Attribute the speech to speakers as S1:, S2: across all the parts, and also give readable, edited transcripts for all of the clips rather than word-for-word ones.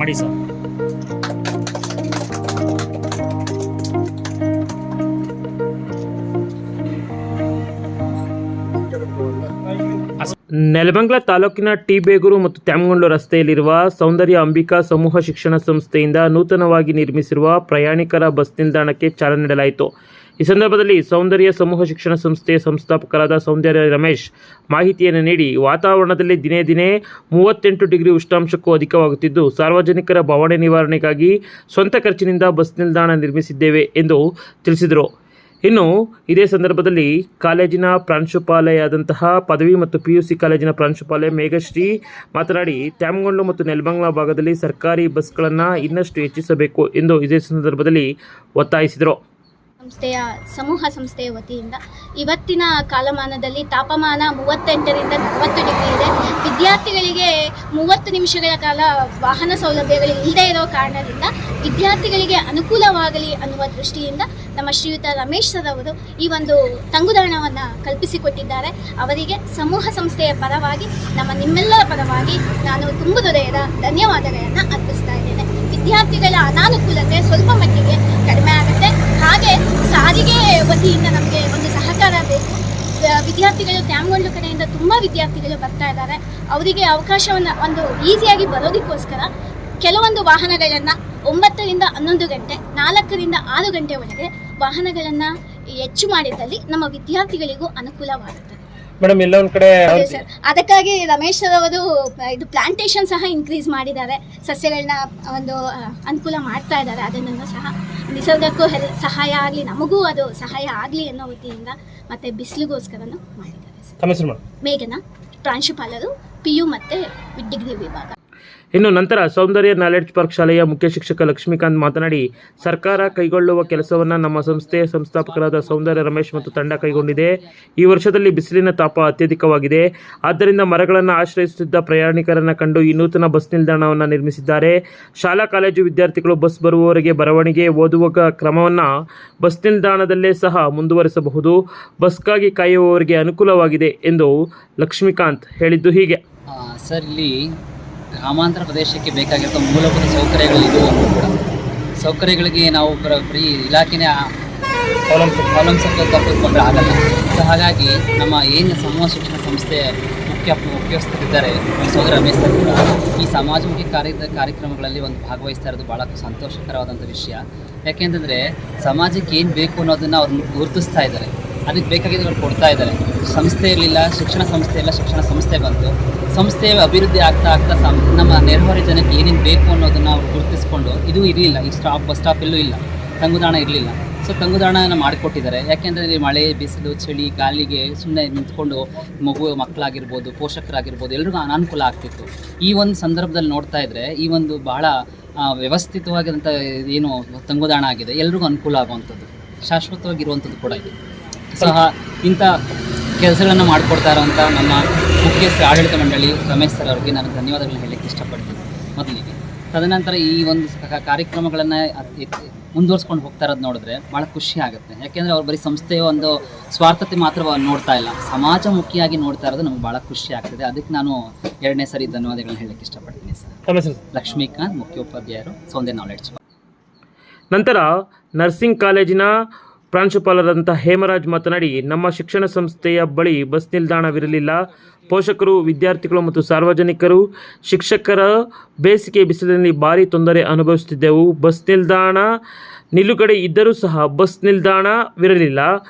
S1: ಮಾಡಿ ಸರ್.
S2: ನೆಲಮಂಗಲ ತಾಲೂಕಿನ ಟಿ ಬೇಗೂರು ಮತ್ತು ತ್ಯಾಮಗೊಂಡು ರಸ್ತೆಯಲ್ಲಿರುವ ಸೌಂದರ್ಯ ಅಂಬಿಕಾ ಸಮೂಹ ಶಿಕ್ಷಣ ಸಂಸ್ಥೆಯಿಂದ ನೂತನವಾಗಿ ನಿರ್ಮಿಸಿರುವ ಪ್ರಯಾಣಿಕರ ಬಸ್ ನಿಲ್ದಾಣಕ್ಕೆ ಚಾಲನೆ ನೀಡಲಾಯಿತು. ಈ ಸಂದರ್ಭದಲ್ಲಿ ಸೌಂದರ್ಯ ಸಮೂಹ ಶಿಕ್ಷಣ ಸಂಸ್ಥೆಯ ಸಂಸ್ಥಾಪಕರಾದ ಸೌಂದರ್ಯ ರಮೇಶ್ ಮಾಹಿತಿಯನ್ನು ನೀಡಿ, ವಾತಾವರಣದಲ್ಲಿ ದಿನೇ ದಿನೇ 38 ಡಿಗ್ರಿ ಉಷ್ಣಾಂಶಕ್ಕೂ ಅಧಿಕವಾಗುತ್ತಿದ್ದು, ಸಾರ್ವಜನಿಕರ ಬವಣೆ ನಿವಾರಣೆಗಾಗಿ ಸ್ವಂತ ಖರ್ಚಿನಿಂದ ಬಸ್ ನಿಲ್ದಾಣ ನಿರ್ಮಿಸಿದ್ದೇವೆ ಎಂದು ತಿಳಿಸಿದರು. ಇನ್ನು ಇದೇ ಸಂದರ್ಭದಲ್ಲಿ ಕಾಲೇಜಿನ ಪ್ರಾಂಶುಪಾಲೆಯಾದಂತಹ ಪದವಿ ಮತ್ತು PUC ಕಾಲೇಜಿನ ಪ್ರಾಂಶುಪಾಲೆ ಮೇಘಶ್ರೀ ಮಾತನಾಡಿ, ತ್ಯಾಮಗೊಂಡು ಮತ್ತು ನೆಲಮಂಗಲ ಭಾಗದಲ್ಲಿ ಸರ್ಕಾರಿ ಬಸ್ಗಳನ್ನು ಇನ್ನಷ್ಟು ಹೆಚ್ಚಿಸಬೇಕು ಎಂದು ಇದೇ ಸಂದರ್ಭದಲ್ಲಿ ಒತ್ತಾಯಿಸಿದರು.
S3: ಸಮೂಹ ಸಂಸ್ಥೆಯ ವತಿಯಿಂದ ಇವತ್ತಿನ ಕಾಲಮಾನದಲ್ಲಿ ತಾಪಮಾನ 38ರಿಂದ 40 ಡಿಗ್ರಿ ಇದೆ. ವಿದ್ಯಾರ್ಥಿಗಳಿಗೆ 30 ನಿಮಿಷಗಳ ಕಾಲ ವಾಹನ ಸೌಲಭ್ಯಗಳು ಇಲ್ಲದೇ ಇರೋ ಕಾರಣದಿಂದ ವಿದ್ಯಾರ್ಥಿಗಳಿಗೆ ಅನುಕೂಲವಾಗಲಿ ಅನ್ನುವ ದೃಷ್ಟಿಯಿಂದ ನಮ್ಮ ಶ್ರೀಯುತ ರಮೇಶ್ ಸರ್ ಅವರು ಈ ಒಂದು ತಂಗುದಾಣವನ್ನು ಕಲ್ಪಿಸಿಕೊಟ್ಟಿದ್ದಾರೆ. ಅವರಿಗೆ ಸಮೂಹ ಸಂಸ್ಥೆಯ ಪರವಾಗಿ ನಿಮ್ಮೆಲ್ಲರ ಪರವಾಗಿ ನಾನು ತುಂಬು ಹೃದಯದ ಧನ್ಯವಾದಗಳನ್ನು ಅರ್ಪಿಸ್ತಾ ಇದ್ದೇನೆ. ವಿದ್ಯಾರ್ಥಿಗಳ ಅನಾನುಕೂಲತೆ ಸ್ವಲ್ಪ ಮಟ್ಟಿಗೆ ಕಡಿಮೆ ಆಗುತ್ತೆ. ಹಾಗೆ ಸಾರಿಗೆ ವತಿಯಿಂದ ನಮಗೆ ಒಂದು ಸಹಕಾರ ಬೇಕು. ವಿದ್ಯಾರ್ಥಿಗಳು ತ್ಯಾಮಗೊಂಡು ಕಡೆಯಿಂದ ತುಂಬ ವಿದ್ಯಾರ್ಥಿಗಳು ಬರ್ತಾ ಇದ್ದಾರೆ. ಅವರಿಗೆ ಅವಕಾಶವನ್ನು ಒಂದು ಈಸಿಯಾಗಿ ಬರೋದಕ್ಕೋಸ್ಕರ ಕೆಲವೊಂದು ವಾಹನಗಳನ್ನು 9ರಿಂದ 11 ಗಂಟೆ 4ರಿಂದ 6 ಗಂಟೆ ಒಳಗೆ ವಾಹನಗಳನ್ನು ಹೆಚ್ಚು ಮಾಡಿದಲ್ಲಿ ನಮ್ಮ ವಿದ್ಯಾರ್ಥಿಗಳಿಗೂ ಅನುಕೂಲವಾಗುತ್ತದೆ.
S2: ಮೇಡಮ್, ಎಲ್ಲ ಒಂದು ಕಡೆ
S3: ಸರ್, ಅದಕ್ಕಾಗಿ ರಮೇಶ್ ಅವರು ಇದು ಪ್ಲಾಂಟೇಶನ್ ಸಹ ಇನ್ಕ್ರೀಸ್ ಮಾಡಿದ್ದಾರೆ. ಸಸ್ಯಗಳನ್ನ ಒಂದು ಅನುಕೂಲ ಮಾಡ್ತಾ ಇದ್ದಾರೆ. ಅದನ್ನು ಸಹ ನಿಸರ್ಗಕ್ಕೂ ಸಹಾಯ ಆಗಲಿ, ನಮಗೂ ಅದು ಸಹಾಯ ಆಗಲಿ ಅನ್ನೋ ವತಿಯಿಂದ ಮತ್ತೆ ಬಿಸಿಲಿಗೋಸ್ಕರನೂ ಮಾಡಿದ್ದಾರೆ. ಮೇಘನಾ, ಪ್ರಾಂಶುಪಾಲರು, PU ಮತ್ತು ಡಿಗ್ರಿ ವಿಭಾಗ.
S2: ಇನ್ನು ನಂತರ ಸೌಂದರ್ಯ ನಾಲೆಡ್ಜ್ ಪಾರ್ಕ್ ಶಾಲೆಯ ಮುಖ್ಯ ಶಿಕ್ಷಕ ಲಕ್ಷ್ಮೀಕಾಂತ್ ಮಾತನಾಡಿ, ಸರ್ಕಾರ ಕೈಗೊಳ್ಳುವ ಕೆಲಸವನ್ನು ನಮ್ಮ ಸಂಸ್ಥೆಯ ಸಂಸ್ಥಾಪಕರಾದ ಸೌಂದರ್ಯ ರಮೇಶ್ ಮತ್ತು ತಂಡ ಕೈಗೊಂಡಿದೆ. ಈ ವರ್ಷದಲ್ಲಿ ಬಿಸಿಲಿನ ತಾಪ ಅತ್ಯಧಿಕವಾಗಿದೆ. ಆದ್ದರಿಂದ ಮರಗಳನ್ನು ಆಶ್ರಯಿಸುತ್ತಿದ್ದ ಪ್ರಯಾಣಿಕರನ್ನು ಕಂಡು ಈ ನೂತನ ಬಸ್ ನಿಲ್ದಾಣವನ್ನು ನಿರ್ಮಿಸಿದ್ದಾರೆ. ಶಾಲಾ ಕಾಲೇಜು ವಿದ್ಯಾರ್ಥಿಗಳು ಬಸ್ ಬರುವವರೆಗೆ ಬರವಣಿಗೆ ಓದುವ ಕ್ರಮವನ್ನು ಬಸ್ ನಿಲ್ದಾಣದಲ್ಲೇ ಸಹ ಮುಂದುವರಿಸಬಹುದು. ಬಸ್ಗಾಗಿ ಕಾಯುವವರಿಗೆ ಅನುಕೂಲವಾಗಿದೆ ಎಂದು ಲಕ್ಷ್ಮೀಕಾಂತ್ ಹೇಳಿದ್ದು ಹೀಗೆ.
S4: ಸರ್, ಇಲ್ಲಿ ಗ್ರಾಮಾಂತರ ಪ್ರದೇಶಕ್ಕೆ ಬೇಕಾಗಿರೋ ಮೂಲಭೂತ ಸೌಕರ್ಯಗಳಿಗೂ ಕೂಡ ಸೌಕರ್ಯಗಳಿಗೆ ನಾವು ಬರೀ ಇಲಾಖೆನೇ ಅವಲಂಬಿಸಿಕೊಂಡ್ರೆ ಆಗಲ್ಲ. ಸೊ ಹಾಗಾಗಿ ನಮ್ಮ ಏನು ಸಮೂಹ ಶಿಕ್ಷಣ ಸಂಸ್ಥೆಯ ಮುಖ್ಯಸ್ಥರಿದ್ದಾರೆ ಸೋದರ ರಮೇಶ್ ಸರ್ ಕೂಡ ಈ ಸಮಾಜಮುಖಿ ಕಾರ್ಯಕ್ರಮಗಳಲ್ಲಿ ಒಂದು ಭಾಗವಹಿಸ್ತಾ ಇರೋದು ಭಾಳ ಸಂತೋಷಕರವಾದಂಥ ವಿಷಯ. ಯಾಕೆಂತಂದರೆ ಸಮಾಜಕ್ಕೆ ಏನು ಬೇಕು ಅನ್ನೋದನ್ನು ಅವ್ರನ್ನ ಗುರುತಿಸ್ತಾ ಇದ್ದಾರೆ. ಅದಕ್ಕೆ ಬೇಕಾಗಿದ್ದು ಅವ್ರು ಕೊಡ್ತಾ ಇದ್ದಾರೆ. ಸಂಸ್ಥೆ ಇರಲಿಲ್ಲ, ಶಿಕ್ಷಣ ಸಂಸ್ಥೆ ಇಲ್ಲ, ಶಿಕ್ಷಣ ಸಂಸ್ಥೆ ಬಂತು. ಸಂಸ್ಥೆಯ ಅಭಿವೃದ್ಧಿ ಆಗ್ತಾ ನಮ್ಮ ನೆರೆಹೊರೆ ಜನಕ್ಕೆ ಏನೇನು ಬೇಕು ಅನ್ನೋದನ್ನು ಅವ್ರು ಗುರುತಿಸ್ಕೊಂಡು, ಇದು ಇರಲಿಲ್ಲ, ಈ ಬಸ್ ಸ್ಟಾಪ್ ಎಲ್ಲೂ ಇಲ್ಲ, ತಂಗುದಾಣ ಇರಲಿಲ್ಲ. ಸೊ ತಂಗುದಾಣನ ಮಾಡಿಕೊಟ್ಟಿದ್ದಾರೆ. ಯಾಕೆಂದರೆ ಮಳೆ, ಬಿಸಿಲು, ಚಳಿ, ಗಾಳಿಗೆ ಸುಮ್ಮನೆ ನಿಂತ್ಕೊಂಡು ಮಕ್ಕಳಾಗಿರ್ಬೋದು, ಪೋಷಕರಾಗಿರ್ಬೋದು ಎಲ್ರಿಗೂ ಅನಾನುಕೂಲ ಆಗ್ತಿತ್ತು. ಈ ಒಂದು ಸಂದರ್ಭದಲ್ಲಿ ನೋಡ್ತಾ ಇದ್ದರೆ ಈ ಒಂದು ಬಹಳ ವ್ಯವಸ್ಥಿತವಾಗಿರುವಂಥ ಏನು ತಂಗುದಾಣ ಆಗಿದೆ, ಎಲ್ರಿಗೂ ಅನುಕೂಲ ಆಗುವಂಥದ್ದು, ಶಾಶ್ವತವಾಗಿರುವಂಥದ್ದು ಕೂಡ ಇದೆ. ಸಹ ಇಂಥ ಕೆಲಸಗಳನ್ನು ಮಾಡಿಕೊಡ್ತಾ ಇರೋಂಥ ನಮ್ಮ ಮುಖ್ಯಸ್ಥ ಆಡಳಿತ ಮಂಡಳಿ ರಮೇಶ್ ಸರ್ ಅವರಿಗೆ ನಾನು ಧನ್ಯವಾದಗಳನ್ನ ಹೇಳಲಿಕ್ಕೆ ಇಷ್ಟಪಡ್ತೀನಿ ಮೊದಲಿಗೆ. ತದನಂತರ ಈ ಒಂದು ಕಾರ್ಯಕ್ರಮಗಳನ್ನು ಮುಂದುವರ್ಸ್ಕೊಂಡು ಹೋಗ್ತಾ ಇರೋದು ನೋಡಿದ್ರೆ ಭಾಳ ಖುಷಿ ಆಗುತ್ತೆ. ಯಾಕೆಂದರೆ ಅವ್ರು ಬರೀ ಸಂಸ್ಥೆಯ ಒಂದು ಸ್ವಾರ್ಥತೆ ಮಾತ್ರ ನೋಡ್ತಾ ಇಲ್ಲ, ಸಮಾಜಮುಖಿಯಾಗಿ ನೋಡ್ತಾ ಇರೋದು ನಮ್ಗೆ ಭಾಳ ಖುಷಿ ಆಗ್ತದೆ. ಅದಕ್ಕೆ ನಾನು 2ನೇ ಸರಿ ಧನ್ಯವಾದಗಳನ್ನ ಹೇಳಲಿಕ್ಕೆ ಇಷ್ಟಪಡ್ತೀನಿ ಸರ್. ಲಕ್ಷ್ಮೀಕಾಂತ್, ಮುಖ್ಯೋಪಾಧ್ಯಾಯರು, ಸೌಂದರ್ಯ ನಾಲೆಡ್ಜ್.
S2: ನಂತರ ನರ್ಸಿಂಗ್ ಕಾಲೇಜಿನ ಪ್ರಾಂಶುಪಾಲರಾದಂಥ ಹೇಮರಾಜ್ ಮಾತನಾಡಿ, ನಮ್ಮ ಶಿಕ್ಷಣ ಸಂಸ್ಥೆಯ ಬಳಿ ಬಸ್ ನಿಲ್ದಾಣವಿರಲಿಲ್ಲ. ಪೋಷಕರು, ವಿದ್ಯಾರ್ಥಿಗಳು ಮತ್ತು ಸಾರ್ವಜನಿಕರು, ಶಿಕ್ಷಕರ ಬೇಸಿಗೆ ಬಿಸಿಲಿನಲ್ಲಿ ಭಾರಿ ತೊಂದರೆ ಅನುಭವಿಸುತ್ತಿದ್ದೆವು. ಬಸ್ ನಿಲ್ದಾಣ ನಿಲುಗಡೆ ಇದ್ದರೂ ಸಹ ಬಸ್ ನಿಲ್ದಾಣವಿರಲಿಲ್ಲ.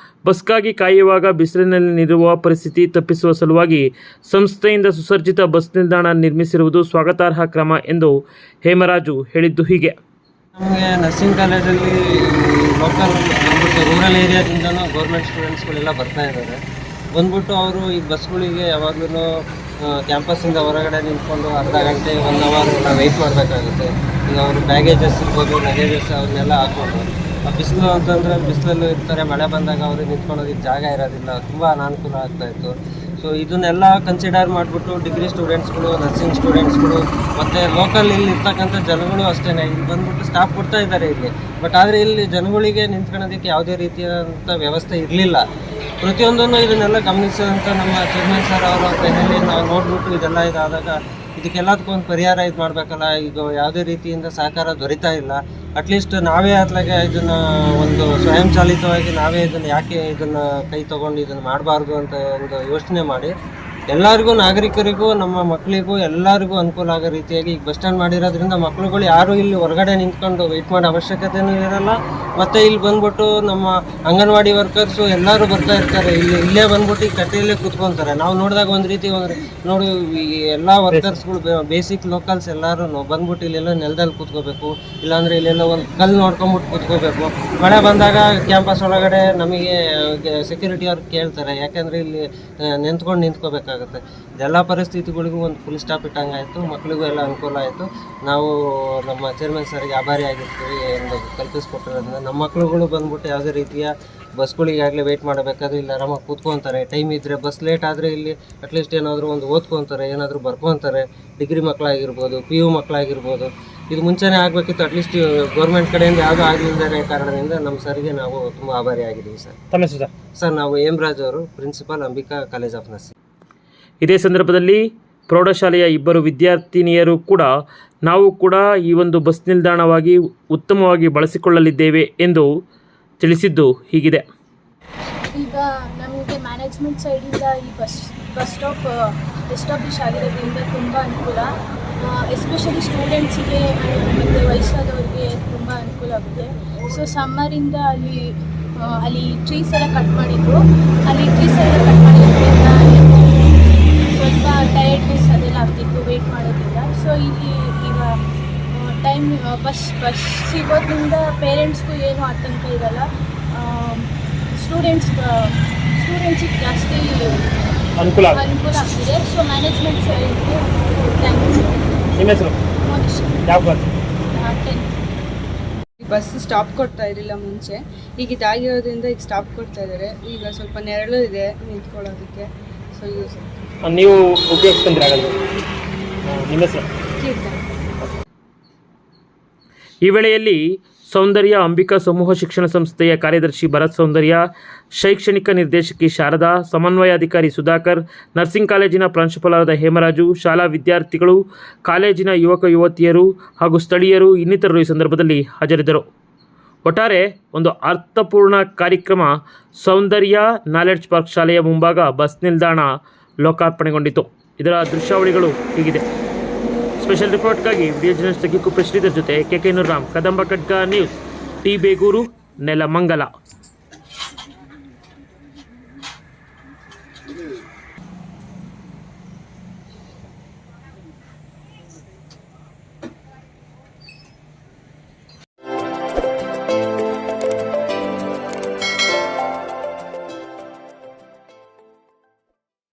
S2: ಬಸ್ಗಾಗಿ ಕಾಯುವಾಗ ಬಿಸಿಲಿನಲ್ಲಿ ನಿಲ್ಲುವ ಪರಿಸ್ಥಿತಿ ತಪ್ಪಿಸುವ ಸಲುವಾಗಿ ಸಂಸ್ಥೆಯಿಂದ ಸುಸಜ್ಜಿತ ಬಸ್ ನಿಲ್ದಾಣ ನಿರ್ಮಿಸಿರುವುದು ಸ್ವಾಗತಾರ್ಹ ಕ್ರಮ ಎಂದು ಹೇಮರಾಜು ಹೇಳಿದ್ದು ಹೀಗೆ.
S5: ನಮಗೆ ನರ್ಸಿಂಗ್ ಕಾಲೇಜಲ್ಲಿ ಲೋಕಲ್ ಬಂದ್ಬಿಟ್ಟು ರೂರಲ್ ಏರಿಯಾದಿಂದನೂ ಗೌರ್ಮೆಂಟ್ ಸ್ಟೂಡೆಂಟ್ಸ್ಗಳೆಲ್ಲ ಬರ್ತಾ ಇದ್ದಾರೆ. ಬಂದ್ಬಿಟ್ಟು ಅವರು ಈ ಬಸ್ಗಳಿಗೆ ಯಾವಾಗಲೂ ಕ್ಯಾಂಪಸ್ಸಿಂದ ಹೊರಗಡೆ ನಿಂತ್ಕೊಂಡು ಅರ್ಧ ಗಂಟೆ 1 ಅವರ್ ಎಲ್ಲ ವೆಯ್ಟ್ ಮಾಡಬೇಕಾಗುತ್ತೆ. ಈಗ ಅವರು ಬ್ಯಾಗೇಜಸ್ ಇರ್ಬೋದು, ಲಗೇಜಸ್ ಅವನ್ನೆಲ್ಲ ಹಾಕ್ಕೊಂಡು ಬಿಸಿಲು ಅಂತಂದರೆ ಬಿಸಿಲಲ್ಲೂ ಇರ್ತಾರೆ. ಮಳೆ ಬಂದಾಗ ಅವ್ರಿಗೆ ನಿಂತ್ಕೊಳ್ಳೋದಕ್ಕೆ ಜಾಗ ಇರೋದಿಲ್ಲ, ತುಂಬ ಅನಾನುಕೂಲ ಆಗ್ತಾಯಿತ್ತು. ಸೊ ಇದನ್ನೆಲ್ಲ ಕನ್ಸಿಡರ್ ಮಾಡಿಬಿಟ್ಟು ಡಿಗ್ರಿ ಸ್ಟೂಡೆಂಟ್ಸ್ಗಳು, ನರ್ಸಿಂಗ್ ಸ್ಟೂಡೆಂಟ್ಸ್ಗಳು ಮತ್ತು ಲೋಕಲ್ ಇಲ್ಲಿ ಇರ್ತಕ್ಕಂಥ ಜನಗಳು ಅಷ್ಟೇ ಇಲ್ಲಿ ಬಂದ್ಬಿಟ್ಟು ಸ್ಟಾಪ್ ಕೊಡ್ತಾ ಇದ್ದಾರೆ ಇಲ್ಲಿ. ಬಟ್ ಆದರೆ ಇಲ್ಲಿ ಜನಗಳಿಗೆ ನಿಂತ್ಕೊಳ್ಳೋದಕ್ಕೆ ಯಾವುದೇ ರೀತಿಯಾದಂಥ ವ್ಯವಸ್ಥೆ ಇರಲಿಲ್ಲ. ಪ್ರತಿಯೊಂದನ್ನು ಇದನ್ನೆಲ್ಲ ಗಮನಿಸಿದಂಥ ನಮ್ಮ ಚೇರ್ಮನ್ ಸರ್ ಅವರ ಕೈಯಲ್ಲಿ ನಾವು ನೋಡಿಬಿಟ್ಟು ಇದೆಲ್ಲ ಇದಾದಾಗ ಇದಕ್ಕೆಲ್ಲದಕ್ಕೂ ಒಂದು ಪರಿಹಾರ ಇದು ಮಾಡಬೇಕಲ್ಲ. ಈಗ ಯಾವುದೇ ರೀತಿಯಿಂದ ಸಹಕಾರ ದೊರೀತಾ ಇಲ್ಲ. ಅಟ್ಲೀಸ್ಟ್ ನಾವೇ ಅತ್ಲಾಗೆ ಇದನ್ನು ಒಂದು ಸ್ವಯಂ ಚಾಲಿತವಾಗಿ ನಾವೇ ಇದನ್ನು ಯಾಕೆ ಇದನ್ನು ಕೈ ತೊಗೊಂಡು ಇದನ್ನು ಮಾಡಬಾರ್ದು ಅಂತ ಒಂದು ಯೋಚನೆ ಮಾಡಿ ಎಲ್ಲರಿಗೂ, ನಾಗರಿಕರಿಗೂ, ನಮ್ಮ ಮಕ್ಕಳಿಗೂ ಎಲ್ಲರಿಗೂ ಅನುಕೂಲ ಆಗೋ ರೀತಿಯಾಗಿ ಈಗ ಬಸ್ ಸ್ಟ್ಯಾಂಡ್ ಮಾಡಿರೋದ್ರಿಂದ ಮಕ್ಳುಗಳು ಯಾರು ಇಲ್ಲಿ ಹೊರಗಡೆ ನಿಂತ್ಕೊಂಡು ವೆಯ್ಟ್ ಮಾಡೋ ಅವಶ್ಯಕತೆನೂ ಇರಲ್ಲ. ಮತ್ತು ಇಲ್ಲಿ ಬಂದ್ಬಿಟ್ಟು ನಮ್ಮ ಅಂಗನವಾಡಿ ವರ್ಕರ್ಸು ಎಲ್ಲರೂ ಬರ್ತಾ ಇರ್ತಾರೆ. ಇಲ್ಲೇ ಬಂದ್ಬಿಟ್ಟು ಈ ಕಟ್ಟೆಯಲ್ಲೇ ಕೂತ್ಕೊತಾರೆ. ನಾವು ನೋಡಿದಾಗ ಒಂದು ರೀತಿ ನೋಡಿ ಈ ಎಲ್ಲ ವರ್ಕರ್ಸ್ಗಳು ಬೇಸಿಕ್ ಲೋಕಲ್ಸ್ ಎಲ್ಲರೂ ಬಂದ್ಬಿಟ್ಟು ಇಲ್ಲೆಲ್ಲ ನೆಲದಲ್ಲಿ ಕೂತ್ಕೋಬೇಕು, ಇಲ್ಲಾಂದರೆ ಇಲ್ಲೆಲ್ಲ ಒಂದು ಕಲ್ಲು ನೋಡ್ಕೊಂಬಿಟ್ಟು ಕೂತ್ಕೋಬೇಕು. ಮಳೆ ಬಂದಾಗ ಕ್ಯಾಂಪಸ್ ಒಳಗಡೆ ನಮಗೆ ಸೆಕ್ಯೂರಿಟಿ ಅವ್ರು ಕೇಳ್ತಾರೆ, ಯಾಕೆಂದರೆ ಇಲ್ಲಿ ನಿಂತ್ಕೋಬೇಕಾಗುತ್ತೆ. ಇದೆಲ್ಲ ಪರಿಸ್ಥಿತಿಗಳಿಗೂ ಒಂದು ಫುಲ್ ಸ್ಟಾಪ್ ಇಟ್ಟಂಗಾಯಿತು. ಮಕ್ಕಳಿಗೂ ಎಲ್ಲ ಅನುಕೂಲ ಆಯಿತು. ನಾವು ನಮ್ಮ ಚೇರ್ಮನ್ ಸರ್ಗೆ ಆಭಾರಿ ಆಗಿರ್ತೀವಿ ಎಂದು ಕಲ್ಪಿಸ್ಕೊಟ್ಟಿರೋದ್ರಿಂದ. ನಮ್ಮ ಮಕ್ಕಳುಗಳು ಬಂದ್ಬಿಟ್ಟು ಯಾವುದೇ ರೀತಿಯ ಬಸ್ಗಳಿಗಾಗಲೇ ವೆಯ್ಟ್ ಮಾಡಬೇಕಾದ್ರೆ ಇಲ್ಲಿ ಆರಾಮಾಗಿ ಕೂತ್ಕೊತಾರೆ. ಟೈಮ್ ಇದ್ದರೆ ಬಸ್ ಲೇಟ್ ಆದರೆ ಇಲ್ಲಿ ಅಟ್ಲೀಸ್ಟ್ ಏನಾದರೂ ಒಂದು ಓದ್ಕೊತಾರೆ, ಏನಾದರೂ ಬರ್ಕೊತಾರೆ. Degree ಮಕ್ಕಳಾಗಿರ್ಬೋದು, PU ಮಕ್ಕಳಾಗಿರ್ಬೋದು. ಇದು ಮುಂಚೆನೇ ಆಗಬೇಕಿತ್ತು. ಅಟ್ಲೀಸ್ಟ್ ಗೌರ್ಮೆಂಟ್ ಕಡೆಯಿಂದ ಯಾವುದೂ ಆಗಲಿಲ್ಲದ ಕಾರಣದಿಂದ ನಮ್ಮ ಸರ್ಗೆ ನಾವು ತುಂಬ ಆಭಾರಿ ಆಗಿದ್ದೀವಿ ಸರ್.
S2: ತಮ್ಮ ಹೆಸರು
S5: ಸರ್, ನಾವು ಹೇಮರಾಜ್ ಅವರು, principal, Ambika college of nursing.
S2: ಇದೇ ಸಂದರ್ಭದಲ್ಲಿ ಪ್ರೌಢಶಾಲೆಯ ಇಬ್ಬರು ವಿದ್ಯಾರ್ಥಿನಿಯರು ಕೂಡ ನಾವು ಕೂಡ ಈ ಒಂದು ಬಸ್ ನಿಲ್ದಾಣವಾಗಿ ಉತ್ತಮವಾಗಿ ಬಳಸಿಕೊಳ್ಳಲಿದ್ದೇವೆ ಎಂದು ತಿಳಿಸಿದ್ದು ಹೀಗಿದೆ.
S1: ಈಗ ನಮಗೆ ಮ್ಯಾನೇಜ್ಮೆಂಟ್ ಸೈಡಿಂದ ಈ ಬಸ್ ಸ್ಟಾಪ್ ಎಸ್ಟಾಬ್ಲಿಷ್ ಆಗಿರೋದ್ರಿಂದ ತುಂಬ ಅನುಕೂಲ. ಎಸ್ಪೆಷಲಿ ಸ್ಟೂಡೆಂಟ್ಸಿಗೆ ಮತ್ತು ವಯಸ್ಸಾದವ್ರಿಗೆ ತುಂಬ ಅನುಕೂಲ ಆಗುತ್ತೆ. ಸೊ ಸಮ್ಮರಿಂದ ಅಲ್ಲಿ ಟ್ರೀಸ್ ಎಲ್ಲ ಕಟ್ ಮಾಡಿದ್ರು. ಅಲ್ಲಿ ಟ್ರೀಸ್ ಎಲ್ಲ ಕಟ್ ಮಾಡಿರೋದ್ರಿಂದ ಸ್ವಲ್ಪ ಟಯರ್ಡ್ನೆಸ್ ಅದೆಲ್ಲ ಆಗ್ತಿತ್ತು ವೆಯ್ಟ್ ಮಾಡೋದ್ರಿಂದ. ಸೊ ಇಲ್ಲಿ ಈಗ ಟೈಮ್ ಬಸ್ ಸಿಗೋದ್ರಿಂದ ಪೇರೆಂಟ್ಸ್ಗೂ ಏನೂ ಆತಂಕ ಇರಲ್ಲ. ಸ್ಟೂಡೆಂಟ್ಸಿಗೆ ಜಾಸ್ತಿ ಅನುಕೂಲ ಆಗ್ತಿದೆ. ಸೊ ಮ್ಯಾನೇಜ್ಮೆಂಟ್ ಸೈಡ್ಗೆ ಥ್ಯಾಂಕ್ಸ್.
S2: ನಿಮ್ಮ ಹೆಸರು ಯಾವ ಬಸ್?
S1: 10.
S6: ಬಸ್ ಸ್ಟಾಪ್ ಕೊಡ್ತಾ ಇರಲಿಲ್ಲ ಮುಂಚೆ. ಈಗ ಇದಾಗಿರೋದ್ರಿಂದ ಈಗ ಸ್ಟಾಪ್ ಕೊಡ್ತಾ ಇದ್ದಾರೆ. ಈಗ ಸ್ವಲ್ಪ ನೆರಳು ಇದೆ ನಿಂತ್ಕೊಳ್ಳೋದಕ್ಕೆ. ಸೊ ಯೂಸ್
S2: ನೀವು ಉಪಯೋಗಿಸ್ಕೊಂಡ್ರೆ ಆಗಲ್ಲ. ನಿಮ್ಮ ಹೆಸರು? ಈ ವೇಳೆಯಲ್ಲಿ ಸೌಂದರ್ಯ ಅಂಬಿಕಾ ಸಮೂಹ ಶಿಕ್ಷಣ ಸಂಸ್ಥೆಯ ಕಾರ್ಯದರ್ಶಿ ಭರತ್ ಸೌಂದರ್ಯ, ಶೈಕ್ಷಣಿಕ ನಿರ್ದೇಶಕಿ ಶಾರದಾ, ಸಮನ್ವಯಾಧಿಕಾರಿ ಸುಧಾಕರ್, ನರ್ಸಿಂಗ್ ಕಾಲೇಜಿನ ಪ್ರಾಂಶುಪಾಲರಾದ ಹೇಮರಾಜು, ಶಾಲಾ ವಿದ್ಯಾರ್ಥಿಗಳು, ಕಾಲೇಜಿನ ಯುವಕ ಯುವತಿಯರು ಹಾಗೂ ಸ್ಥಳೀಯರು ಇನ್ನಿತರರು ಈ ಸಂದರ್ಭದಲ್ಲಿ ಹಾಜರಿದ್ದರು. ಒಟ್ಟಾರೆ ಒಂದು ಅರ್ಥಪೂರ್ಣ ಕಾರ್ಯಕ್ರಮ ಸೌಂದರ್ಯ ನಾಲೆಡ್ಜ್ ಪಾರ್ಕ್ ಶಾಲೆಯ ಮುಂಭಾಗ ಬಸ್ ನಿಲ್ದಾಣ ಲೋಕಾರ್ಪಣೆಗೊಂಡಿತು. ಇದರ ದೃಶ್ಯಾವಳಿಗಳು ಹೀಗಿದೆ. ಸ್ಪೆಷಲ್ ರಿಪೋರ್ಟ್ಗಾಗಿ ವಿಡಿಯೋ ಜರ್ನಲಿಸ್ಟ್ ಕುಪ್ಪೆ ಶ್ರೀಧರ್ ಜೊತೆ KK ನೂರ್ರಾಮ್, ಕದಂಬ ಖಡ್ಗ ನ್ಯೂಸ್, ಟಿ ಬೇಗೂರು, ನೆಲಮಂಗಲ.